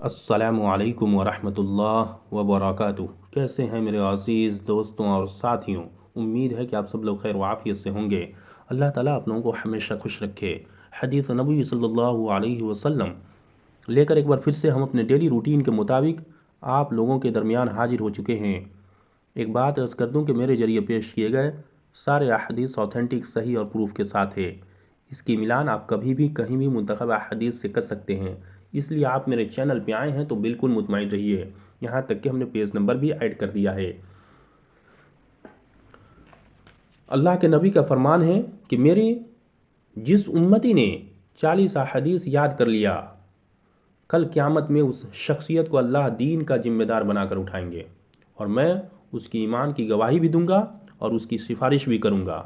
السلام علیکم ورحمۃ اللہ وبرکاتہ۔ کیسے ہیں میرے عزیز دوستوں اور ساتھیوں؟ امید ہے کہ آپ سب لوگ خیر و عافیت سے ہوں گے۔ اللہ تعالیٰ آپ لوگوں کو ہمیشہ خوش رکھے۔ حدیث نبوی صلی اللہ علیہ وسلم لے کر ایک بار پھر سے ہم اپنے ڈیلی روٹین کے مطابق آپ لوگوں کے درمیان حاضر ہو چکے ہیں۔ ایک بات عرض کر دوں کہ میرے ذریعے پیش کیے گئے سارے احادیث اوتھینٹک، صحیح اور پروف کے ساتھ ہے۔ اس کی ملان آپ کبھی بھی کہیں بھی منتخب احادیث سے کر سکتے ہیں۔ اس لیے آپ میرے چینل پہ آئے ہیں تو بالکل مطمئن رہیے، یہاں تک کہ ہم نے پیج نمبر بھی ایڈ کر دیا ہے۔ اللہ کے نبی کا فرمان ہے کہ میری جس امتی نے 40 احادیث یاد کر لیا، کل قیامت میں اس شخصیت کو اللہ دین کا ذمہ دار بنا کر اٹھائیں گے، اور میں اس کی ایمان کی گواہی بھی دوں گا اور اس کی سفارش بھی کروں گا۔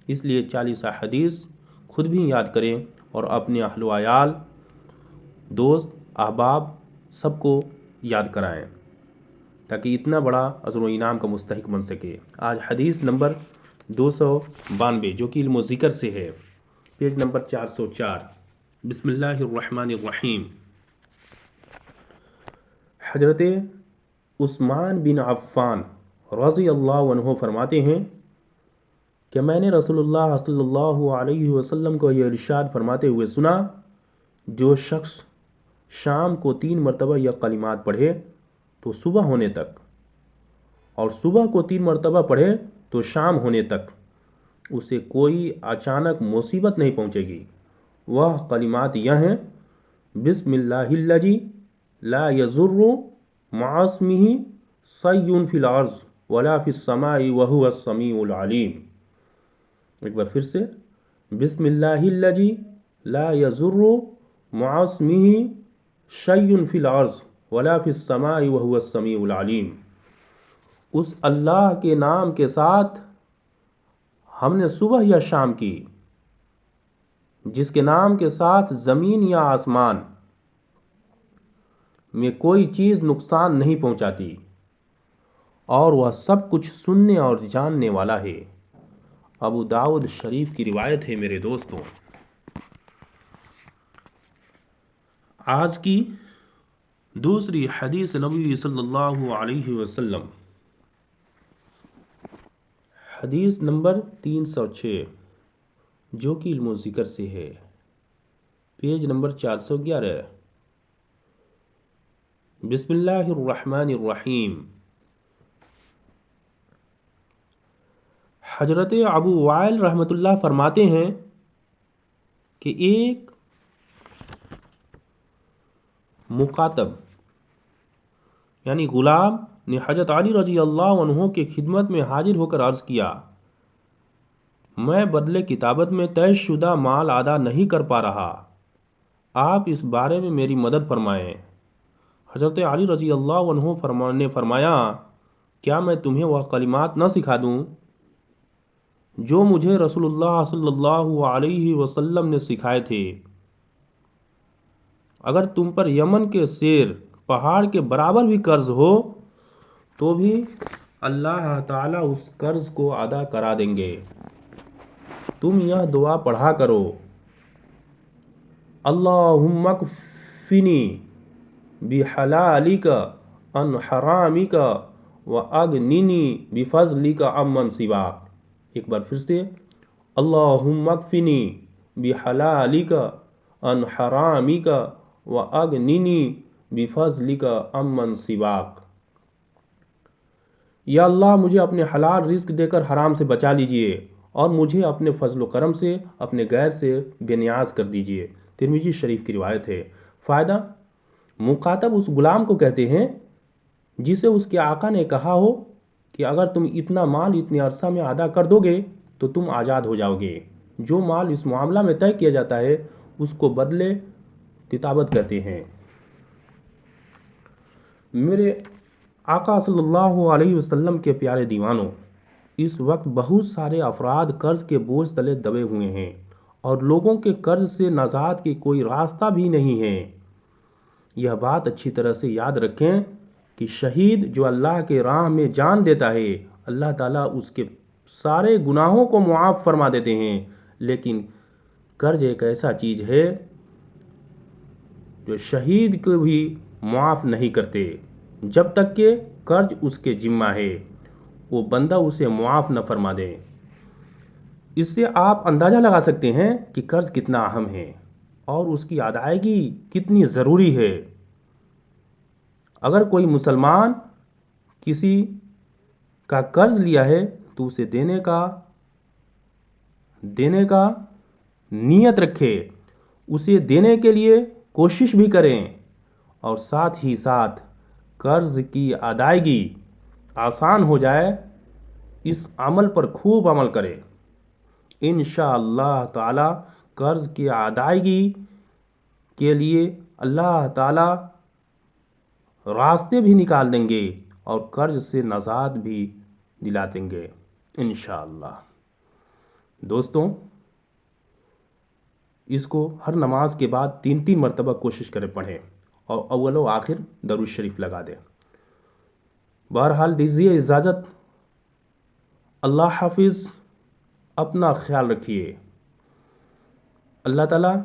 اس لیے 40 احادیث خود بھی یاد کریں اور اپنے اہل و عیال، دوست، احباب سب کو یاد کرائیں تاکہ اتنا بڑا اجر و انعام کا مستحق بن سکے۔ آج حدیث نمبر 292 جو کہ علم و ذکر سے ہے، پیج نمبر 404۔ بسم اللہ الرحمن الرحیم۔ حضرت عثمان بن عفان رضی اللہ عنہ فرماتے ہیں کہ میں نے رسول اللہ صلی اللہ علیہ وسلم کو یہ ارشاد فرماتے ہوئے سنا، جو شخص شام کو 3 مرتبہ یہ کلمات پڑھے تو صبح ہونے تک، اور صبح کو 3 مرتبہ پڑھے تو شام ہونے تک اسے کوئی اچانک مصیبت نہیں پہنچے گی۔ وہ کلمات یہ ہیں: بسم اللہ الذی لا یضر مع اسمہ شیء فی الارض ولا فی السماء وہو السمیع العلیم۔ ایک بار پھر سے، بسم اللہ الذی لا یضر مع اسمہ شیء فی الارض ولا فی السماء وہو السمیع العلیم۔ اس اللہ کے نام کے ساتھ ہم نے صبح یا شام کی، جس کے نام کے ساتھ زمین یا آسمان میں کوئی چیز نقصان نہیں پہنچاتی، اور وہ سب کچھ سننے اور جاننے والا ہے۔ ابو داؤد شریف کی روایت ہے میرے دوستوں۔ آج کی دوسری حدیث نبوی صلی اللہ علیہ وسلم، حدیث نمبر 306 جو کہ علم و ذکر سے ہے، پیج نمبر 411۔ بسم اللہ الرحمن الرحیم۔ حضرت ابو وائل رحمۃ اللہ فرماتے ہیں کہ ایک مخاطب یعنی غلام نے حضرت علی رضی اللہ عنہ کے خدمت میں حاضر ہو کر عرض کیا، میں بدلے کتابت میں طے شدہ مال ادا نہیں کر پا رہا، آپ اس بارے میں میری مدد فرمائیں۔ حضرت علی رضی اللہ عنہ نے فرمایا، کیا میں تمہیں وہ کلمات نہ سکھا دوں جو مجھے رسول اللہ صلی اللہ علیہ وسلم نے سکھائے تھے؟ اگر تم پر یمن کے سیر پہاڑ کے برابر بھی قرض ہو تو بھی اللہ تعالیٰ اس قرض کو ادا کرا دیں گے۔ تم یہ دعا پڑھا کرو: اللہم اکفنی بحلالک عن حرامک واغننی بفضلک عمن سواک۔ ایک بار پھر سے، اللہم اکفنی بحلالک عن حرامک واغننی بفضلک عمن سواک۔ یا اللہ، مجھے اپنے حلال رزق دے کر حرام سے بچا لیجئے، اور مجھے اپنے فضل و کرم سے اپنے غیر سے بے نیاز کر دیجئے۔ ترمذی شریف کی روایت ہے۔ فائدہ: مخاطب اس غلام کو کہتے ہیں جسے اس کے آقا نے کہا ہو کہ اگر تم اتنا مال اتنے عرصہ میں ادا کر دو گے تو تم آزاد ہو جاؤ گے۔ جو مال اس معاملہ میں طے کیا جاتا ہے اس کو بدلے کتابت کہتے ہیں۔ میرے آقا صلی اللہ علیہ وسلم کے پیارے دیوانوں، اس وقت بہت سارے افراد قرض کے بوجھ تلے دبے ہوئے ہیں، اور لوگوں کے قرض سے نجات کی کوئی راستہ بھی نہیں ہے۔ یہ بات اچھی طرح سے یاد رکھیں کہ شہید جو اللہ کے راہ میں جان دیتا ہے، اللہ تعالیٰ اس کے سارے گناہوں کو معاف فرما دیتے ہیں، لیکن قرض ایک ایسا چیز ہے جو شہید کو بھی معاف نہیں کرتے جب تک کہ قرض اس کے ذمہ ہے، وہ بندہ اسے معاف نہ فرما دے۔ اس سے آپ اندازہ لگا سکتے ہیں کہ قرض کتنا اہم ہے اور اس کی ادائیگی کتنی ضروری ہے۔ اگر کوئی مسلمان کسی کا قرض لیا ہے تو اسے دینے کا نیت رکھے، اسے دینے کے لیے کوشش بھی کریں، اور ساتھ ہی ساتھ قرض کی ادائیگی آسان ہو جائے اس عمل پر خوب عمل کرے۔ انشاءاللہ تعالی قرض کی ادائیگی کے لیے اللہ تعالی راستے بھی نکال دیں گے اور قرض سے نجات بھی دلا دیں گے انشاءاللہ۔ دوستوں، اس کو ہر نماز کے بعد 3 مرتبہ کوشش کریں پڑھیں اور اول و آخر درود شریف لگا دیں۔ بہرحال دیجیے اجازت، اللہ حافظ، اپنا خیال رکھیے۔ اللہ تعالیٰ